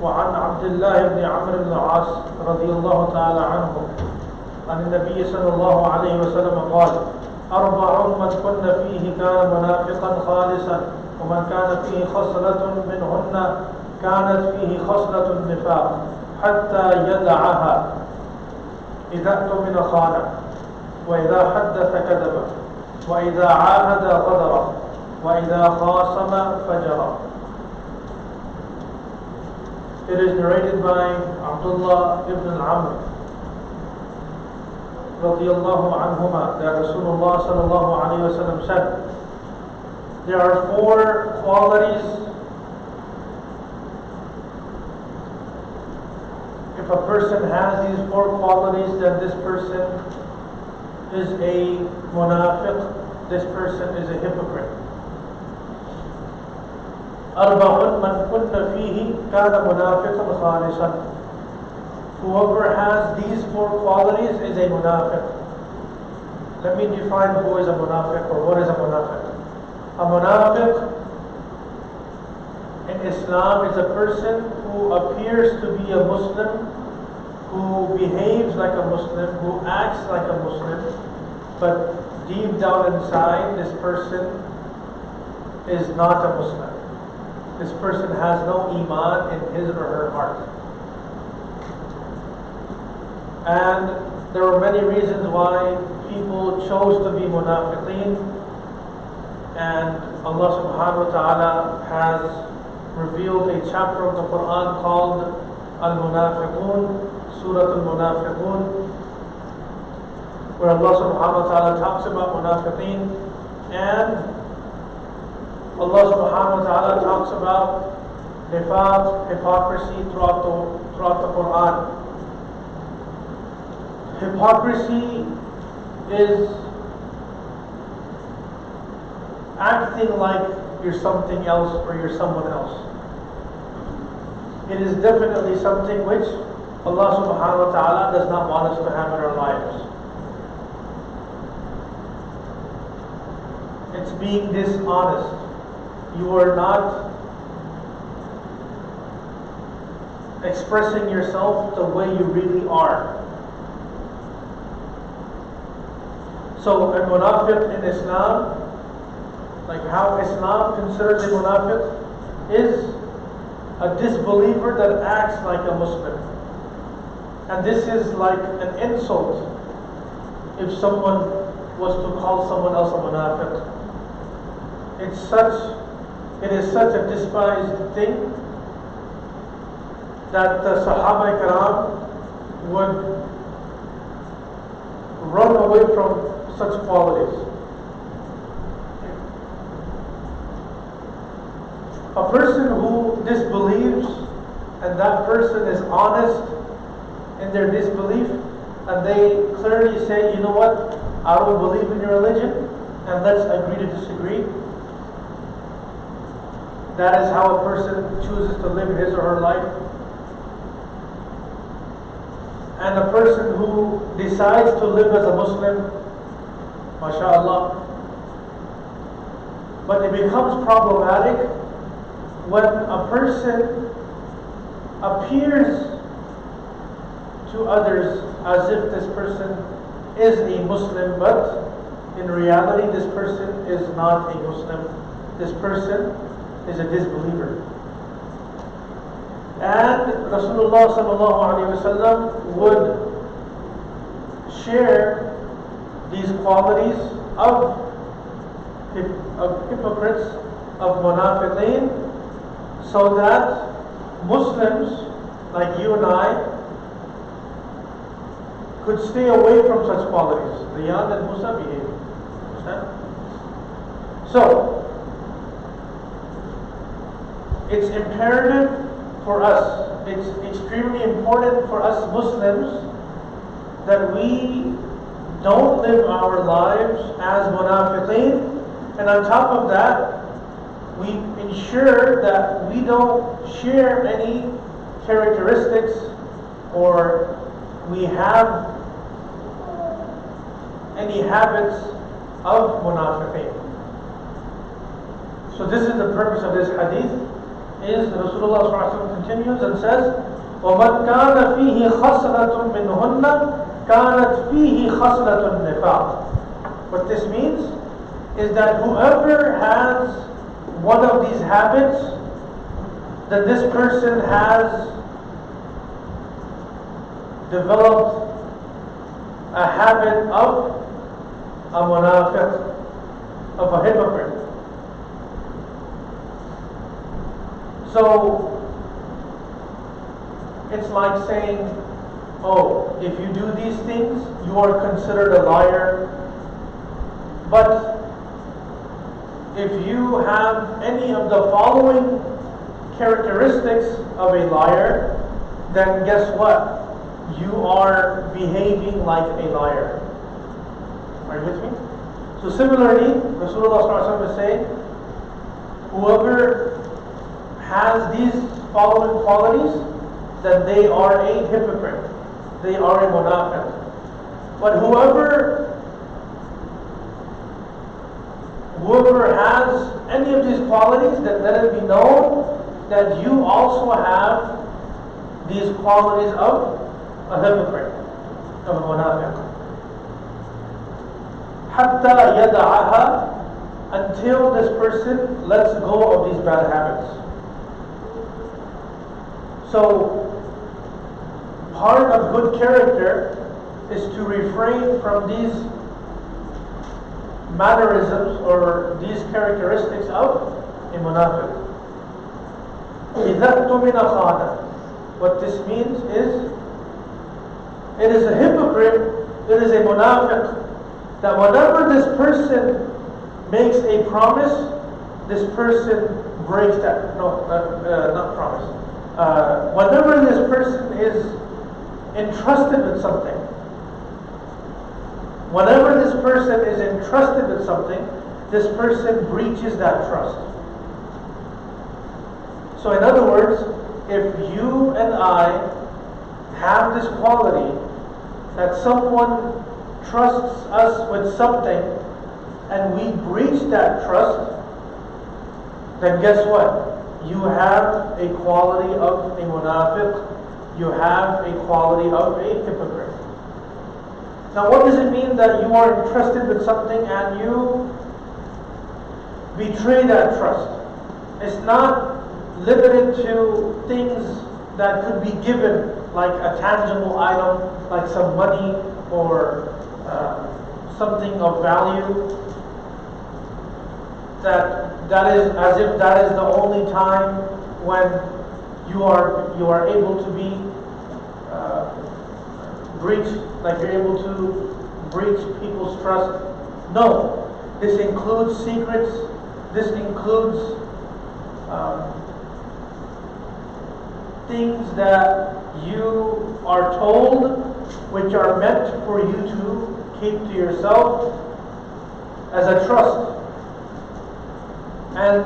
وعن عبد الله بن عمرو بن العاص رضي الله تعالى عنه عن النبي صلى الله عليه وسلم قال: أربع من كن فيه كان منافقا خالصا، ومن كان فيه خصلة منهن كانت فيه خصلة النفاق حتى يدعها: إذا اؤتمن خان، وإذا حدث كذب، وإذا عاهد غدر، وإذا خاصم فجر. It is narrated by Abdullah ibn Amr radiyallahu anhuma that Rasulullah sallallahu alayhi wa sallam said, there are four qualities. If a person has these four qualities, then this person is a munafiq, this person is a hypocrite. أربع من كن فيه كان منافقا خالصا. Whoever has these four qualities is a munafiq. Let me define who is a munafiq, or what is a munafiq. A munafiq in Islam is a person who appears to be a Muslim, who behaves like a Muslim, who acts like a Muslim, but deep down inside this person is not a Muslim. This person has no iman in his or her heart. And there were many reasons why people chose to be munafiqeen, and Allah subhanahu wa ta'ala has revealed a chapter of the Quran called Al-Munafiqun, Surah Al-Munafiqun, where Allah subhanahu wa ta'ala talks about munafiqeen, and Allah subhanahu wa ta'ala talks about nifaq, hypocrisy throughout the Quran. Hypocrisy is acting like you're something else or you're someone else. It is definitely something which Allah subhanahu wa ta'ala does not want us to have in our lives. It's being dishonest. You are not expressing yourself the way you really are. So a munafiq in Islam, like how Islam considers a munafiq, is a disbeliever that acts like a Muslim. And this is like an insult if someone was to call someone else a munafiq. It is such a despised thing that the Sahaba Ikram would run away from such qualities. A person who disbelieves, and that person is honest in their disbelief, and they clearly say, you know what, I don't believe in your religion, and let's agree to disagree. That is how a person chooses to live his or her life. And a person who decides to live as a Muslim, mashallah, but it becomes problematic when a person appears to others as if this person is a Muslim, but in reality this person is not a Muslim. This person is a disbeliever. And Rasulullah sallallahu alaihi wasallam would share these qualities of hypocrites, of munafiqeen, so that Muslims like you and I could stay away from such qualities. Riyad and Musa behave. Understand? So, it's imperative for us, it's extremely important for us Muslims that we don't live our lives as munafiqeen, and on top of that, we ensure that we don't share any characteristics or we have any habits of munafiqeen. So this is the purpose of this hadith, is Rasulullah continues and says, وَمَنْ كَانَ فِيهِ خَصْلَةٌ مِّنْهُنَّ كَانَتْ فِيهِ خَصْلَةُ النِّفَاقِ. What this means is that whoever has one of these habits, that this person has developed a habit of a munafiq, of a hypocrite. So it's like saying, oh, if you do these things, you are considered a liar. But if you have any of the following characteristics of a liar, then guess what? You are behaving like a liar. Are you with me? So similarly, Rasulullah is saying, whoever has these following qualities, then they are a hypocrite. They are a munafiq. But whoever has any of these qualities, then let it be known that you also have these qualities of a hypocrite, of a munafiq. حَتَّى يَدَعَهَا, until this person lets go of these bad habits. So, part of good character is to refrain from these mannerisms or these characteristics of a munafiq. إِذَا اؤْتُمِنَ خَانَ. What this means is, it is a hypocrite, it is a munafiq, that whenever this person makes a promise, this person breaks that. No, not promise. Whenever this person is entrusted with something, this person breaches that trust. So in other words, if you and I have this quality that someone trusts us with something and we breach that trust, then guess what? You have a quality of a munafiq. You have a quality of a hypocrite. Now what does it mean that you are entrusted with something and you betray that trust? It's not limited to things that could be given, like a tangible item, like some money or something of value. That is as if that is the only time when you are able to be breached, like you're able to breach people's trust. No, this includes secrets. This includes things that you are told, which are meant for you to keep to yourself as a trust. And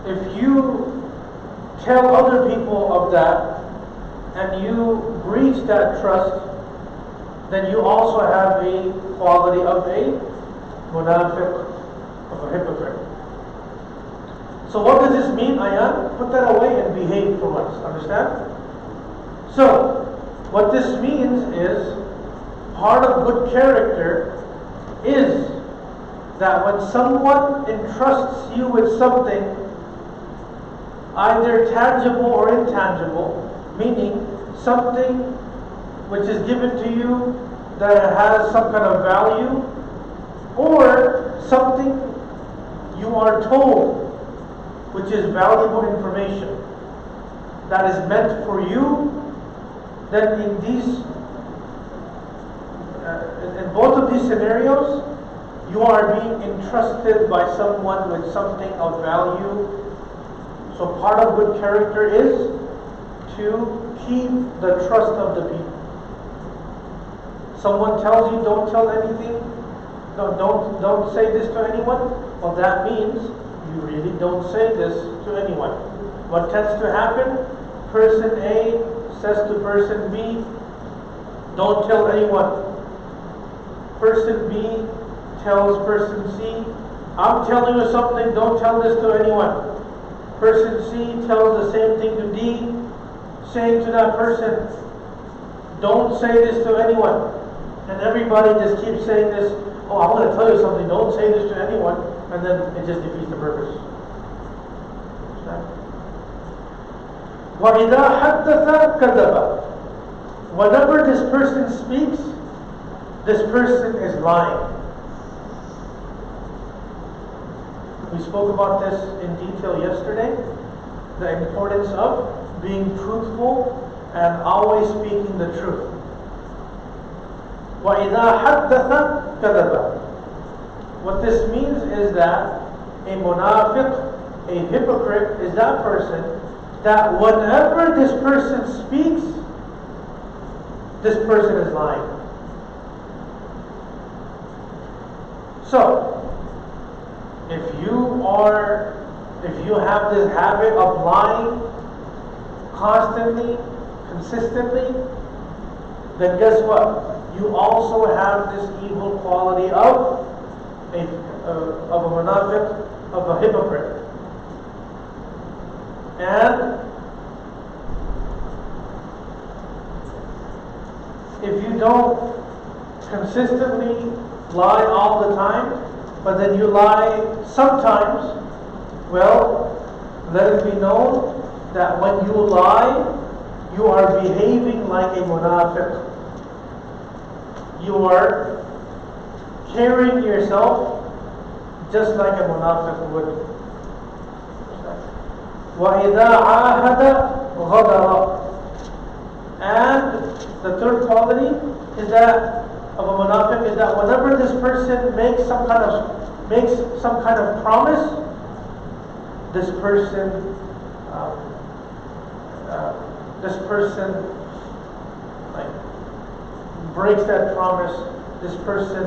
if you tell other people of that and you breach that trust, then you also have a quality of a munafiq, of a hypocrite. So what does this mean, Ayan? Put that away and behave for once. Understand? So, what this means is, part of good character is that when someone entrusts you with something, either tangible or intangible, meaning something which is given to you that has some kind of value, or something you are told which is valuable information that is meant for you, then in both of these scenarios, you are being entrusted by someone with something of value. So part of good character is to keep the trust of the people. Someone tells you don't tell anything, don't say this to anyone. Well, that means you really don't say this to anyone. What tends to happen? Person A says to person B, don't tell anyone. Person B tells person C, I'm telling you something, don't tell this to anyone. Person C tells the same thing to D, saying to that person, don't say this to anyone. And everybody just keeps saying this, oh, I'm going to tell you something, don't say this to anyone. And then it just defeats the purpose. وَإِذَا حَدَّثَ كَذَبَ. Whenever this person speaks, this person is lying. We spoke about this in detail yesterday, the importance of being truthful and always speaking the truth. وَإِذَا حَدَّثَ كَذَبَ. What this means is that a munafiq, a hypocrite, is that person that whenever this person speaks, this person is lying. So, if you have this habit of lying constantly, consistently, then guess what? You also have this evil quality of a munafiq, of a hypocrite. And if you don't consistently lie all the time, but then you lie sometimes, well, let it be known that when you lie, you are behaving like a munafiq. You are carrying yourself just like a munafiq would. وَإِذَا عَاهَدَ غَدَرَ. And the third quality is that of a munafiq is that whenever this person makes some kind of promise, this person like breaks that promise. This person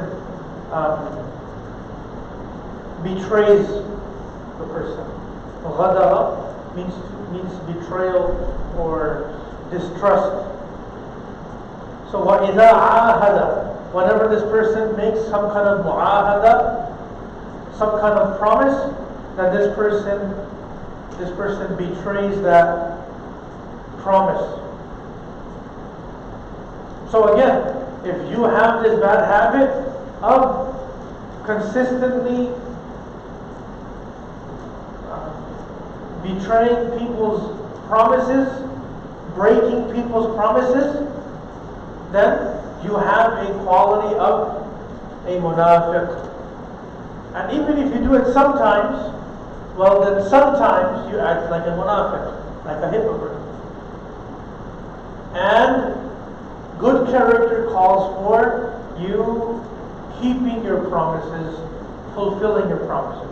betrays the person. Ghadara means betrayal or distrust. So وَإِذَا عَاهَدَ. Whenever this person makes some kind of mu'ahada, some kind of promise, that this person betrays that promise. So again, if you have this bad habit of consistently betraying people's promises, breaking people's promises, then you have a quality of a munafiq. And even if you do it sometimes, well then sometimes you act like a munafiq, like a hypocrite. And good character calls for you keeping your promises, fulfilling your promises.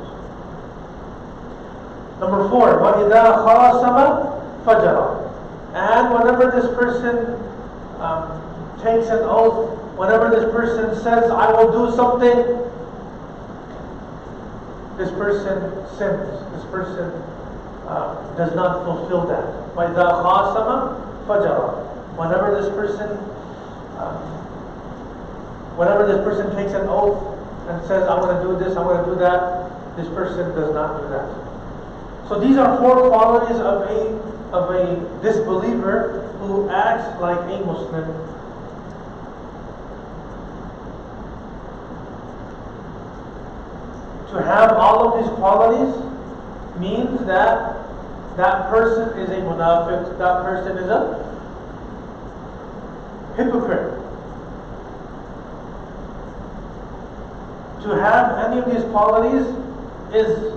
Number 4, وَإِذَا خَاصَمَ فَجَرَ. And whenever this person takes an oath, whenever this person says, I will do something, this person sins. This person does not fulfill that. وَإِذَا خَاصَمَ فَجَرَ. Whenever this person takes an oath and says, I'm going to do this, I'm going to do that, this person does not do that. So these are 4 qualities of a disbeliever who acts like a Muslim. To have all of these qualities means that that person is a munafiq, that person is a hypocrite. To have any of these qualities is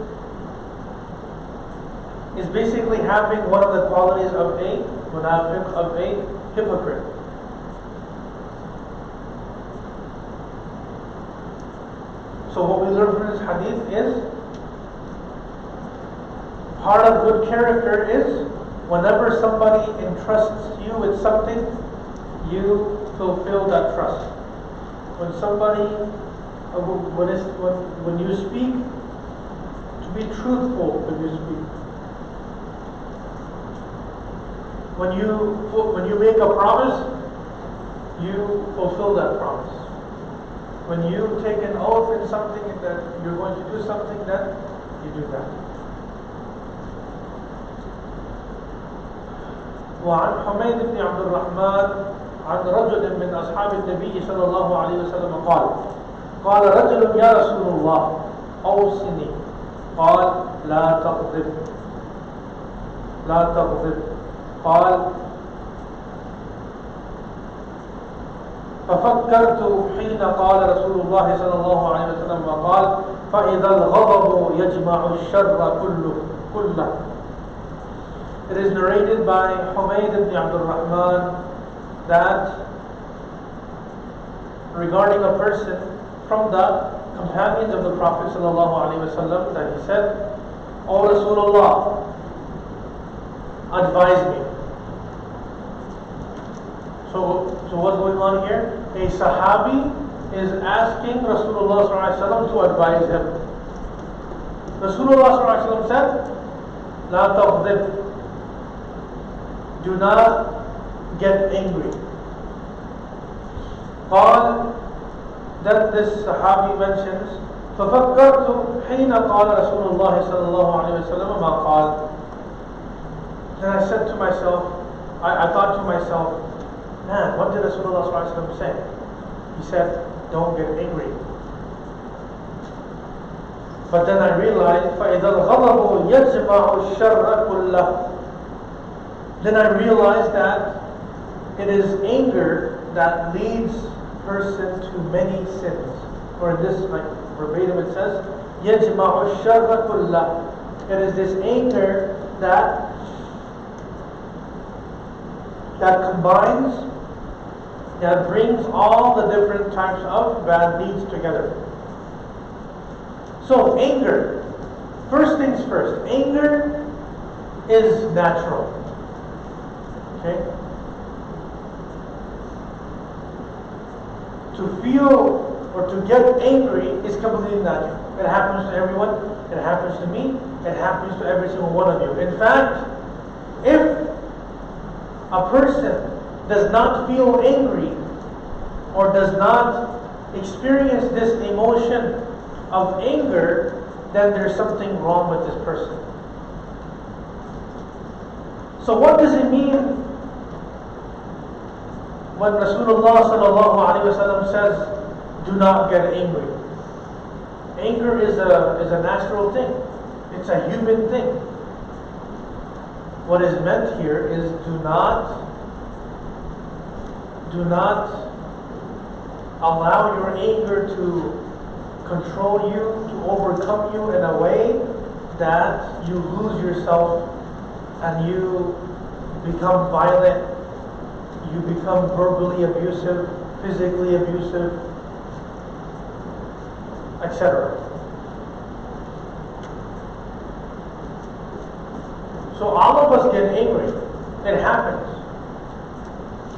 basically having one of the qualities of a munafiq, of a hypocrite. So what we learn from this hadith is, part of good character is, whenever somebody entrusts you with something, you fulfill that trust. When somebody, when you speak, to be truthful when you speak. When you make a promise, you fulfill that promise. When you take an oath in something that you're going to do something, then you do that. وعن حميد بن عبد الرحمن عن رجل من أصحاب النبي صلى الله عليه وسلم قال قال رجل يا رسول الله أوصني قال لا تغضب لا تغضب قال ففكرت حين قال رسول الله صلى الله عليه وسلم قال فإذا الغضب يجمع الشر كله. It is narrated by Humayd ibn Abdul Rahman that regarding a person from the companions of the Prophet sallallahu alaihi wasallam that he said, O Rasulullah, advise me. So what's going on here? A Sahabi is asking Rasulullah sallallahu alaihi wasallam to advise him. Rasulullah sallallahu alaihi wasallam said, La taghdib, do not get angry. قال, then this Sahabi mentions, ففكرت حين قال رسول الله صلى الله عليه وسلم ما قال. Then I said to myself, I thought to myself, man, what did Rasulullah sallallahu alaihi wasallam say? He said, don't get angry. But then I realized, فَإِذَا الْغَضَبُ يَجْمَعُ الشَّرَّ كُلَّهُ. Then I realized that it is anger that leads person to many sins. Or in this, like verbatim, it says, يَجْمَعُ الشَّرَّ كُلَّهُ. It is this anger that combines, that brings all the different types of bad deeds together. So anger, first things first, anger is natural. Okay? To feel or to get angry is completely natural. It happens to everyone, it happens to me, it happens to every single one of you. In fact, if a person does not feel angry or does not experience this emotion of anger, then there's something wrong with this person. So what does it mean when Rasulullah sallallahu alaihi wasallam says, do not get angry? Anger is a natural thing. It's a human thing. What is meant here is do not allow your anger to control you, to overcome you in a way that you lose yourself and you become violent, you become verbally abusive, physically abusive, etc. So all of us get angry. It happens.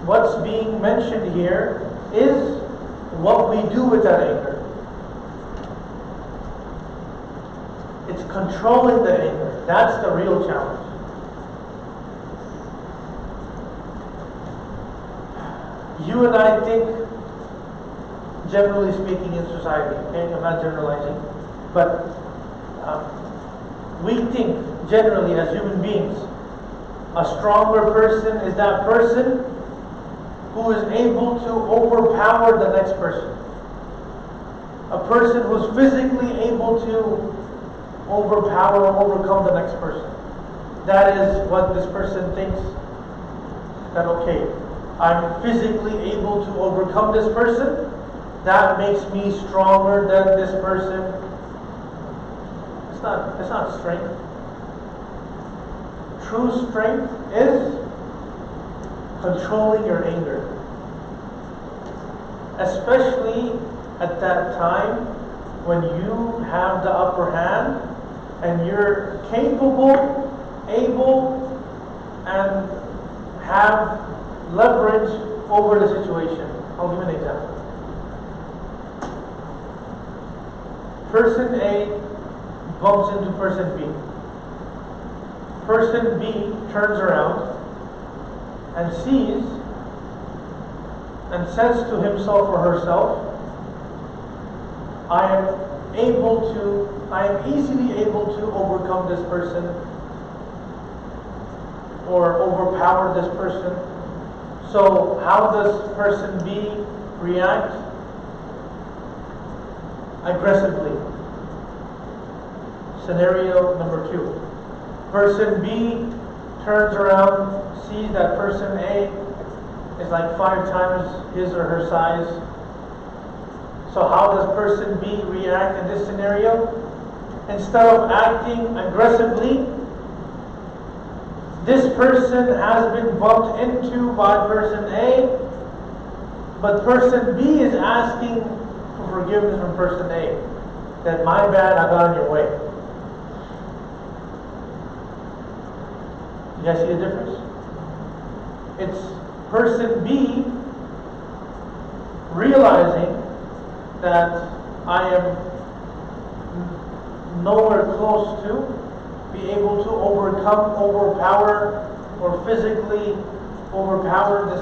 What's being mentioned here is what we do with that anger. It's controlling the anger. That's the real challenge. You and I think, generally speaking in society, okay, I'm not generalizing, but we think generally as human beings, a stronger person is that person who is able to overpower the next person. A person who's physically able to overpower or overcome the next person. That is what this person thinks, that okay, I'm physically able to overcome this person, that makes me stronger than this person. It's not strength. True strength is controlling your anger. Especially at that time when you have the upper hand and you're capable, able, and have leverage over the situation. I'll give an example. Person A bumps into person B. Person B turns around and sees and says to himself or herself, I am easily able to overcome this person, or overpower this person. So how does person B react? Aggressively. Scenario number 2. Person B turns around, sees that person A is like 5 times his or her size. So how does person B react in this scenario? Instead of acting aggressively, this person has been bumped into by person A, but person B is asking for forgiveness from person A. That my bad, I got in your way. You guys see the difference? It's person B realizing that I am nowhere close to be able to overpower, or physically overpower this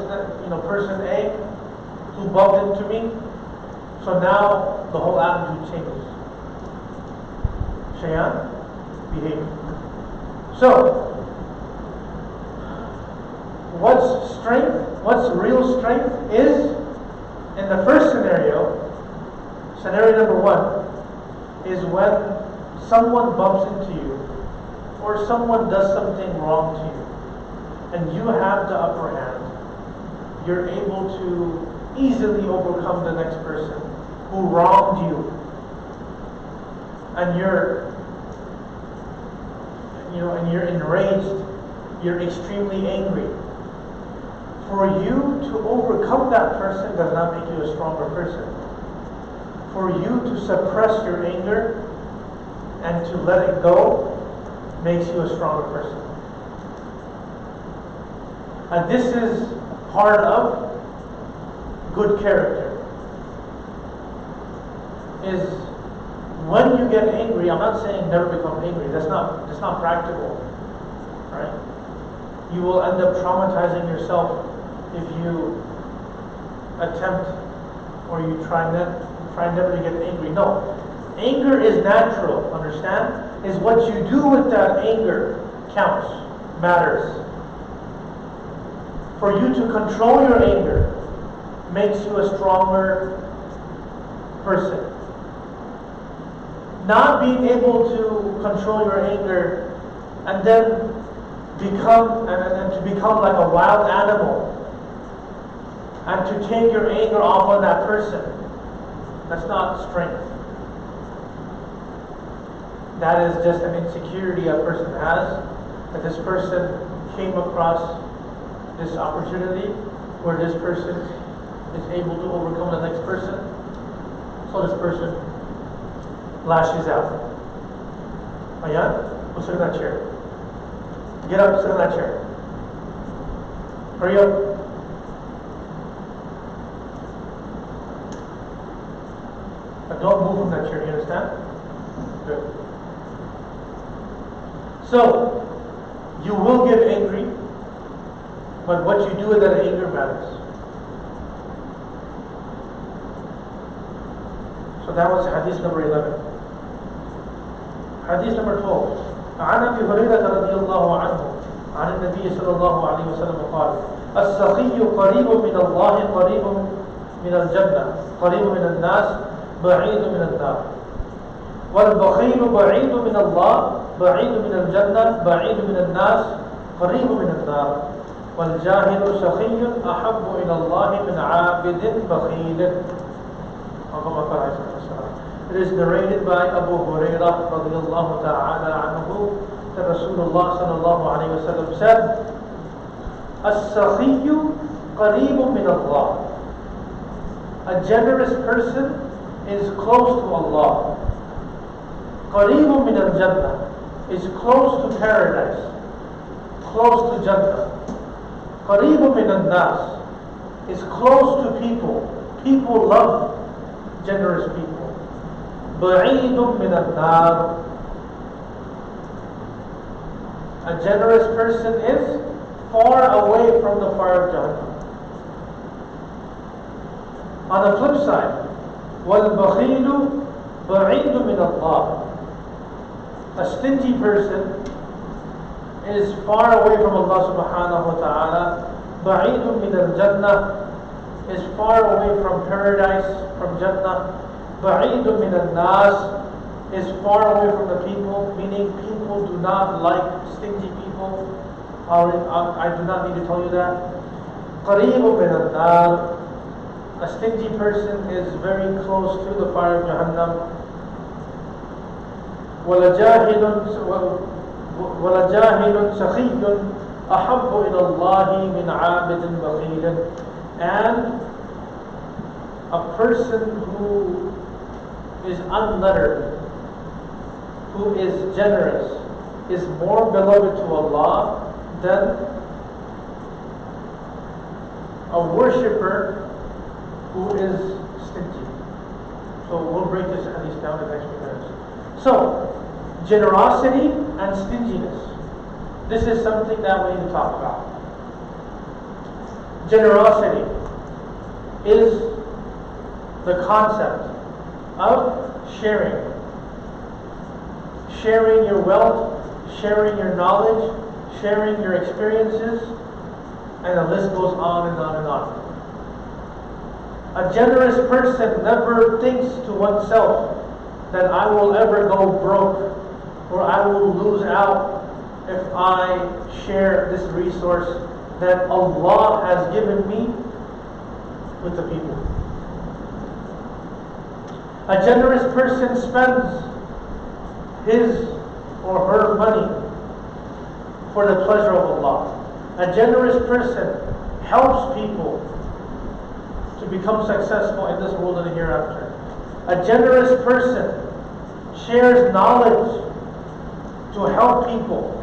person A who bumped into me. So now the whole attitude changes. Shayan, behavior. So what's strength? What's real strength is, in the first scenario number 1, is when someone bumps into you or someone does something wrong to you and you have the upper hand. You're able to easily overcome the next person who wronged you, and you're enraged, you're extremely angry. For you to overcome that person does not make you a stronger person. For you to suppress your anger and to let it go makes you a stronger person. And this is part of good character. Is when you get angry, I'm not saying never become angry. That's not practical. Right? You will end up traumatizing yourself if you attempt or you try never to get angry. No. Anger is natural, understand? Is what you do with that anger counts, matters. For you to control your anger makes you a stronger person. Not being able to control your anger and then become like a wild animal and to take your anger off on that person, that's not strength. That is just an insecurity a person has, that this person came across this opportunity where this person is able to overcome the next person, so this person lashes out. Ayan, go sit in that chair. Get up, sit in that chair. Hurry up. But don't move from that chair, you understand? Good. So, you will get angry, but what you do with that anger matters. So that was hadith number 11. Hadith number 12. عن أبي هريرة رضي الله عنه عن النبي صلى الله عليه وسلم قال: السخي قريب من الله قريب من الجنة قريب من الناس بعيد من النار، والبخيل بعيد من الله بعيد من الجنة بعيد من الناس قريب من النار، والجاهل سخي أحب إلى الله من عابد بخيل. It is narrated by Abu Hurairah radiyallahu ta'ala anhu that Rasulullah sallallahu alayhi wa sallam said, As-sakhiyu qareebun min Allah. A generous person is close to Allah. Qareebun min al-Jannah is close to paradise, close to Jannah. Qareebun min al-Nas is close to people. People love generous people. Ba'idun min al-Nar. A generous person is far away from the fire of Jahannam. On the flip side, wal-bakhilu ba'idun min Allah. A stingy person is far away from Allah subhanahu wa ta'ala. Ba'idun min al-Jannah is far away from paradise, from Jannah. Ba'idun min al-Nas is far away from the people, meaning people do not like stingy people. I do not need to tell you that. Qareebun min al-Nar, a stingy person is very close to the fire of Jahannam. وَلَجَاهِلٌ سَخِيٌّ أَحَبُّ إِلَى اللَّهِ مِنْ عَابِدٍ بَخِيلٍ. And a person who is unlettered, who is generous, is more beloved to Allah than a worshipper who is stingy. So we'll break this hadith down in the next few minutes. So, generosity and stinginess. This is something that we need to talk about. Generosity is the concept of sharing. Sharing your wealth, sharing your knowledge, sharing your experiences, and the list goes on and on and on. A generous person never thinks to oneself that I will ever go broke or I will lose out if I share this resource that Allah has given me with the people. A generous person spends his or her money for the pleasure of Allah. A generous person helps people to become successful in this world and the hereafter. A generous person shares knowledge to help people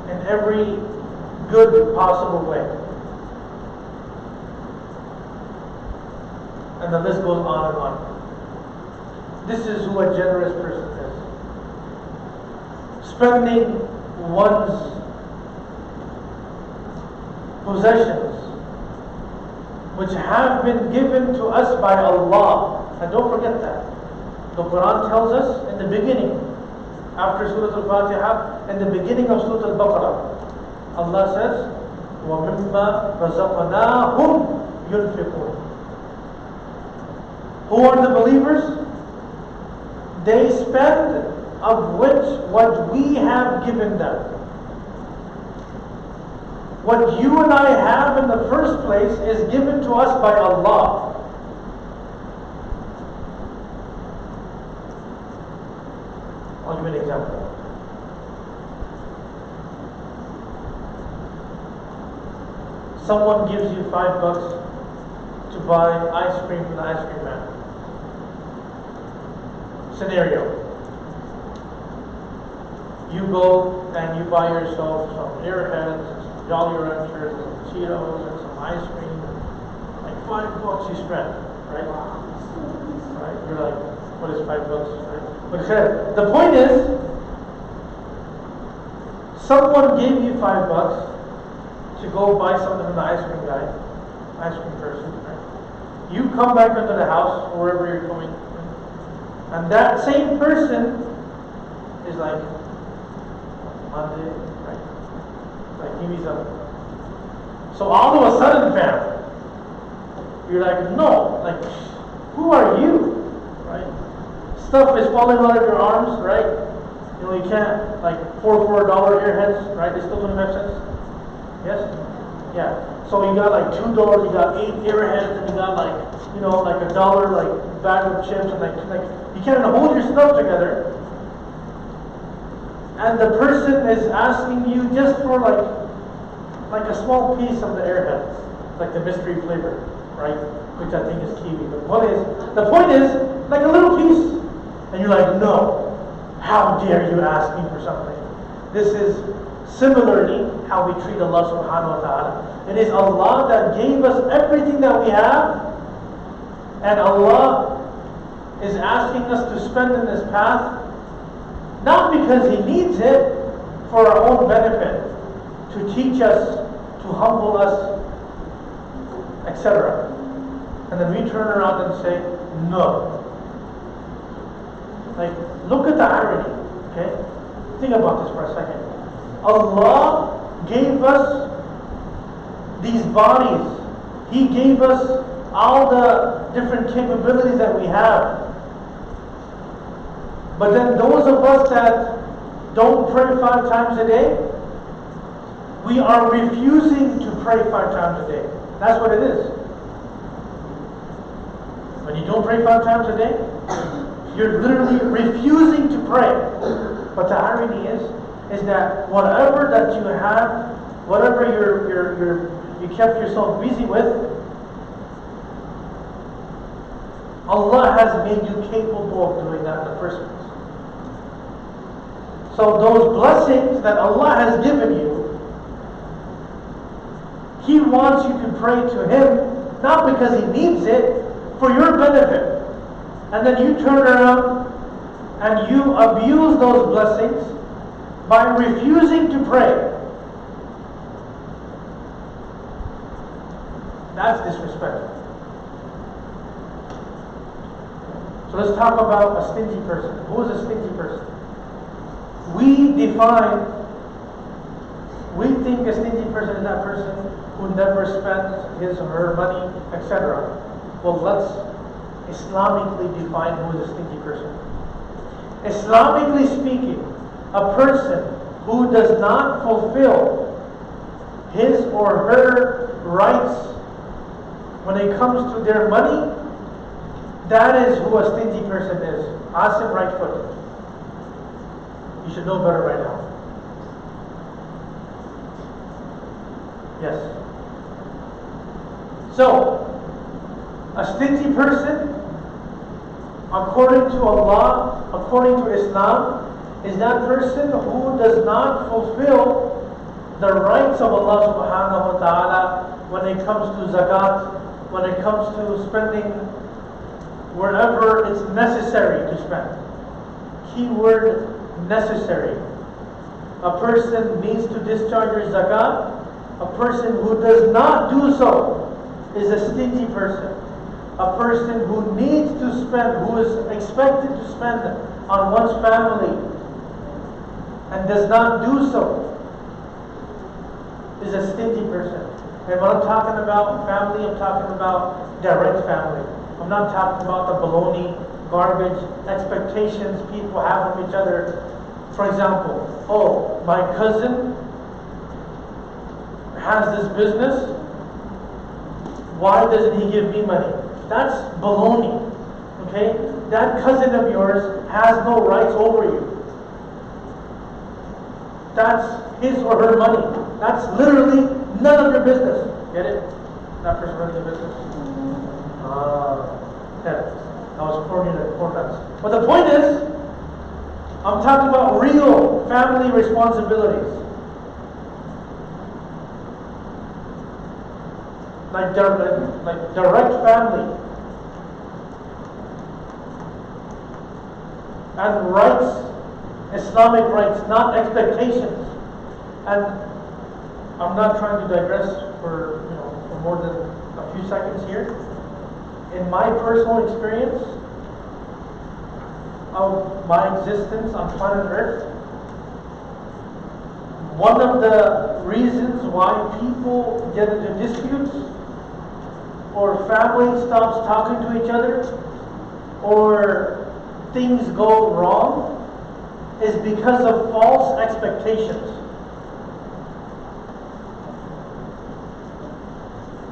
in every good possible way. And the list goes on and on. This is who a generous person is. Spending one's possessions, which have been given to us by Allah. And don't forget that. The Quran tells us in the beginning, after Surah Al-Fatiha, in the beginning of Surah Al-Baqarah, Allah says, وَمِمَّا رَزَقْنَاهُمْ يُنْفِقُونَ. Who are the believers? They spend of which what we have given them. What you and I have in the first place is given to us by Allah. I'll give you an example. Someone gives you $5 to buy ice cream from the ice cream man. Scenario. You go and you buy yourself some Airheads, some Jolly Ranchers, some Cheetos, and some ice cream. Like $5 you spend, right? Right? You're like, what is $5, right? But the point is, someone gave you $5 to go buy something from the ice cream guy, ice cream person, right? You come back into the house, or wherever you're going, and that same person is like, Monday, right? Like, give me some. So all of a sudden, fam, you're like, no, like, who are you, right? Stuff is falling out of your arms, right? You know, you can't, like, $4 Airheads, right? They still 25 cents. Yes? Yeah. So you got like $2, you got 8 Airheads, and you got like, you know, like $1 like bag of chips, and like you can't even hold your stuff together. And the person is asking you just for like a small piece of the Airheads, like the mystery flavor, right? Which I think is kiwi. But the point is like a little piece, and you're like, no, how dare you ask me for something? This is similarly how we treat Allah subhanahu wa ta'ala. It is Allah that gave us everything that we have, and Allah is asking us to spend in this path, not because He needs it, for our own benefit, to teach us, to humble us, etc. And then we turn around and say, no. Like, look at the irony, okay? Think about this for a second. Allah gave us these bodies. He gave us all the different capabilities that we have. But then those of us that don't pray 5 times a day, we are refusing to pray 5 times a day. That's what it is. When you don't pray 5 times a day, you're literally refusing to pray. But the irony is that whatever that you have, whatever you kept yourself busy with, Allah has made you capable of doing that in the first place. So those blessings that Allah has given you, He wants you to pray to Him, not because He needs it, for your benefit. And then you turn around and you abuse those blessings by refusing to pray. That's disrespectful. So let's talk about a stingy person. Who is a stingy person? We think a stingy person is that person who never spends his or her money, etc. Well, let's Islamically define who is a stingy person. Islamically speaking, a person who does not fulfill his or her rights when it comes to their money, that is who a stingy person is. Asim, right foot. You should know better right now. Yes. So, a stingy person, according to Allah, according to Islam, is that person who does not fulfill the rights of Allah subhanahu wa ta'ala when it comes to zakat, when it comes to spending wherever it's necessary to spend. Keyword necessary. A person needs to discharge his zakat. A person who does not do so is a stingy person. A person who needs to spend, who is expected to spend on one's family and does not do so is a stingy person. And when I'm talking about family, I'm talking about direct family. I'm not talking about the baloney, garbage, expectations people have of each other. For example, oh, my cousin has this business. Why doesn't he give me money? That's baloney. Okay? That cousin of yours has no rights over you. That's his or her money. That's literally none of your business. Get it? That person running the business. I was corny like corn nuts. But the point is, I'm talking about real family responsibilities. Like direct family. And rights, Islamic rights, not expectations. And I'm not trying to digress for more than a few seconds here. In my personal experience of my existence on planet Earth, one of the reasons why people get into disputes, or family stops talking to each other, or things go wrong, is because of false expectations.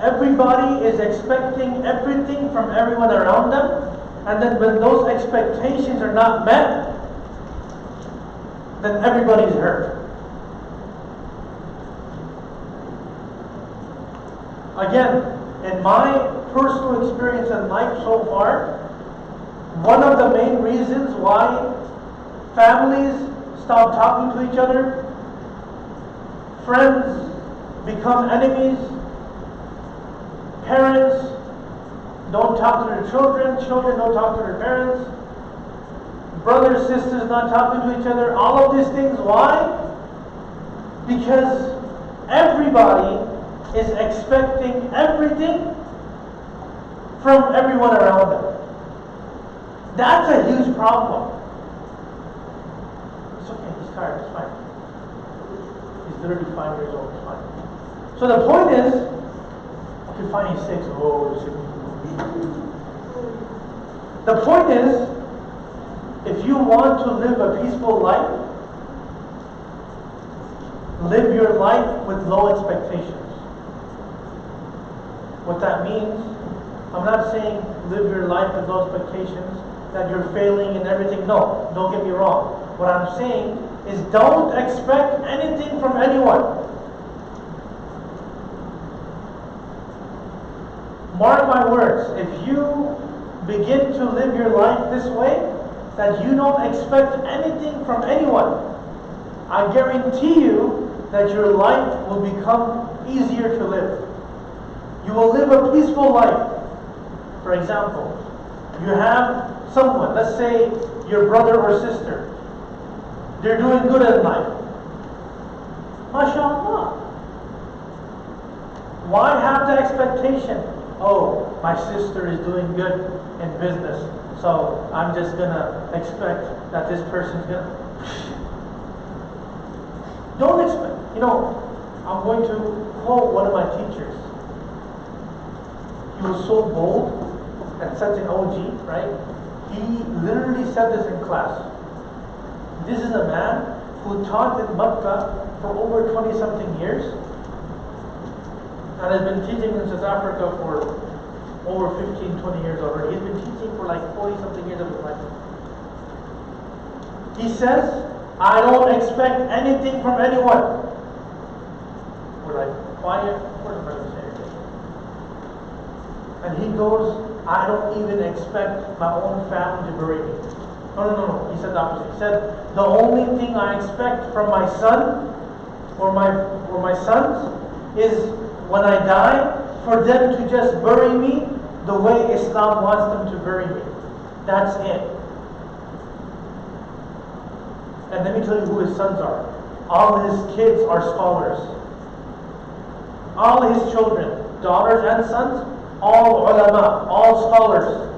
Everybody is expecting everything from everyone around them, and then when those expectations are not met, then everybody's hurt. Again, in my personal experience in life so far, one of the main reasons why families stop talking to each other, friends become enemies, parents don't talk to their children, children don't talk to their parents, brothers, sisters not talking to each other, all of these things. Why? Because everybody is expecting everything from everyone around them. That's a huge problem. It's okay, he's tired, it's fine. He's literally 5 years old. It's fine. So the point is, okay, fine, he's 6. Oh, he's 6. The point is, if you want to live a peaceful life, live your life with low expectations. What that means, I'm not saying live your life with low expectations, that you're failing and everything. No, don't get me wrong. What I'm saying is don't expect anything from anyone. Mark my words, if you begin to live your life this way, that you don't expect anything from anyone, I guarantee you that your life will become easier to live. You will live a peaceful life. For example, you have someone, let's say your brother or sister, they're doing good in life. MashaAllah. Why have the expectation? Oh, my sister is doing good in business, so I'm just gonna expect that this person's gonna. Don't expect. You know, I'm going to quote one of my teachers. He was so bold and such an OG, right? He literally said this in class. This is a man who taught in Makkah for over 20-something years and has been teaching in South Africa for over 15, 20 years already. He's been teaching for like 40-something years of his life. He says, I don't expect anything from anyone. We're like, quiet, we're not going to say anything. And he goes, I don't even expect my own family to bury me. No. He said the opposite. He said, the only thing I expect from my son or my sons is when I die, for them to just bury me the way Islam wants them to bury me. That's it. And let me tell you who his sons are. All his kids are scholars. All his children, daughters and sons, all ulama, all scholars.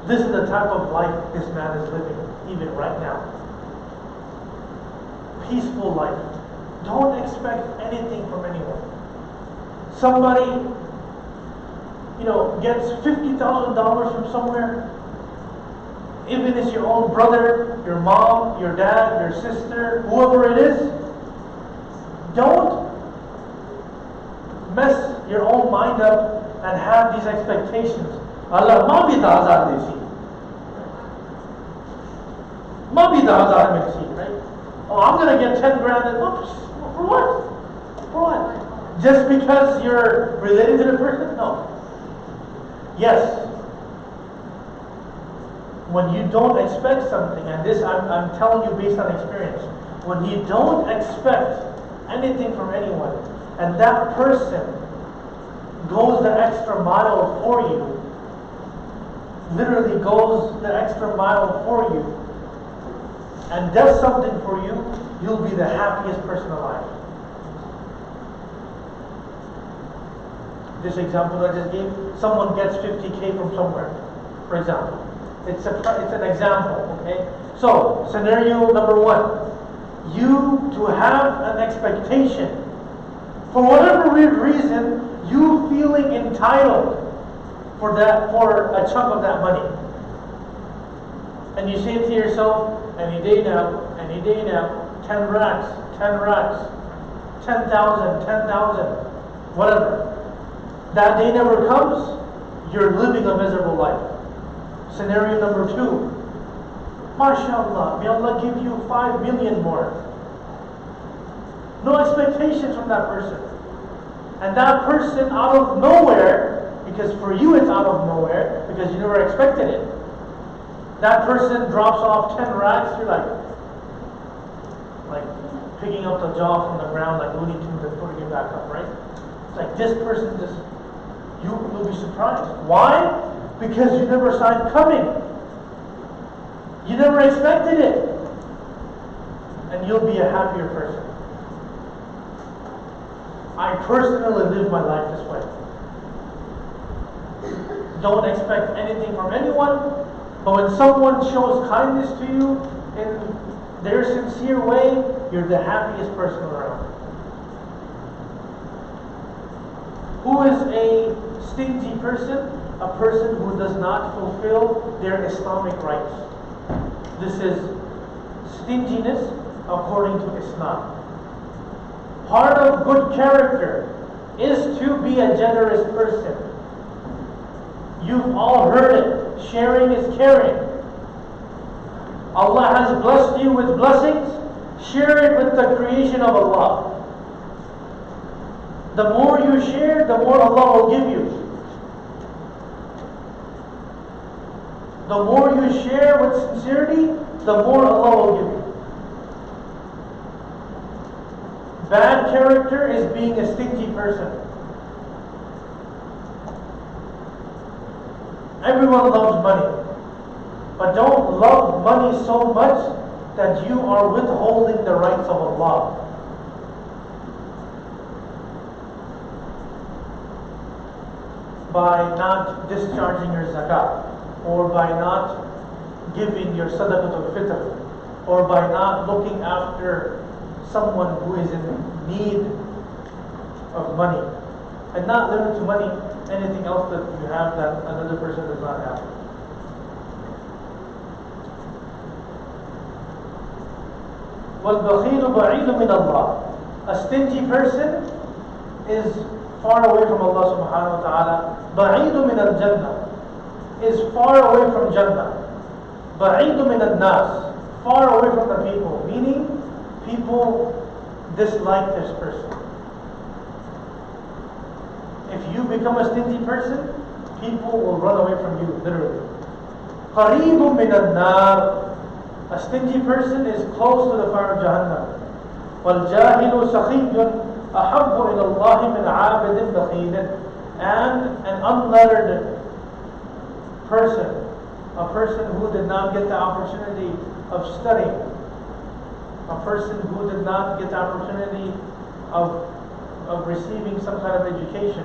This is the type of life this man is living, even right now. Peaceful life. Don't expect anything from anyone. Somebody, gets $50,000 from somewhere, even if it's your own brother, your mom, your dad, your sister, whoever it is, don't mess your own mind up and have these expectations. Allah, ma bhi 10,000 desi. Ma bhi 10,000 milti, right? Oh, I'm going to get 10 grand. For what? For what? Just because you're related to the person? No. Yes. When you don't expect something, and this I'm telling you based on experience, when you don't expect anything from anyone, and that person goes the extra mile for you, literally goes the extra mile for you, and does something for you, you'll be the happiest person alive. This example I just gave, someone gets 50K from somewhere, for example. It's an example, okay? So, scenario number 1. You to have an expectation. For whatever reason, you feeling entitled for a chunk of that money. And you say to yourself, any day now, 10 racks, 10,000, whatever. That day never comes, you're living a miserable life. Scenario number 2. MashaAllah, may Allah give you 5 million more. No expectations from that person. And that person out of nowhere, because for you it's out of nowhere, because you never expected it. That person drops off 10 racks, you're like picking up the jaw from the ground like Looney Tunes and putting it back up, right? It's like this person just, you'll be surprised. Why? Because you never saw it coming. You never expected it. And you'll be a happier person. I personally live my life this way. Don't expect anything from anyone, but when someone shows kindness to you in their sincere way, you're the happiest person around. Who is a stingy person? A person who does not fulfill their Islamic rights. This is stinginess according to Islam. Part of good character is to be a generous person. You've all heard it. Sharing is caring. Allah has blessed you with blessings. Share it with the creation of Allah. The more you share, the more Allah will give you. The more you share with sincerity, the more Allah will give you. Bad character is being a stingy person. Everyone loves money, but don't love money so much that you are withholding the rights of Allah. By not discharging your zakat, or by not giving your sadaqatul fitr, or by not looking after someone who is in need of money, and not limit to money anything else that you have that another person does not have. وَالْبَخِيلُ بَعِيدٌ مِنَ اللَّهِ. A stingy person is far away from Allah subhanahu wa ta'ala. بَعِيدٌ مِنَ الْجَنَّةِ is far away from Jannah. بَعِيدٌ مِنَ النَّاسِ, far away from the people, meaning people dislike this person. If you become a stingy person, people will run away from you, literally. قَرِيبٌ مِنَ النَّارِ, a stingy person is close to the fire of Jahannam. وَالْجَاهِلُ سَخِيٌّ أَحَبُّ إِلَى اللَّهِ مِنْ عَابِدٍ بَخِيلٍ, and an unlettered person, a person who did not get the opportunity of studying, a person who did not get the opportunity of receiving some kind of education,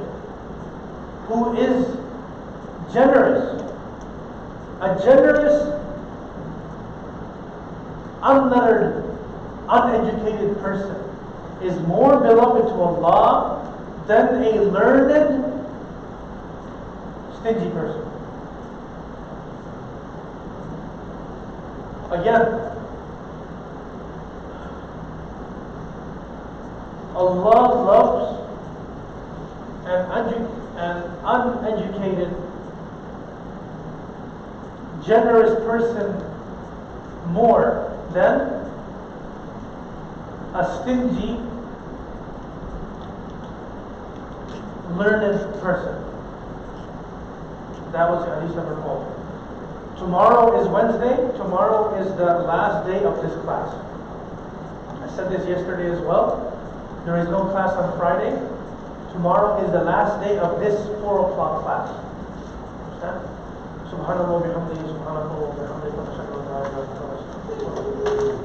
who is generous. A generous, unlettered, uneducated person is more beloved to Allah than a learned, stingy person. Again, Allah loves an uneducated, generous person more than a stingy, learned person. That was Hadith number 4. Tomorrow is Wednesday. Tomorrow is the last day of this class. I said this yesterday as well. There is no class on Friday. Tomorrow is the last day of this 4 o'clock class. Understand? Subhanallah bihamdihi, subhanallah wa bihamdihi, wa ashhadu an la ilaha illa anta, astaghfiruka wa atubu ilayk.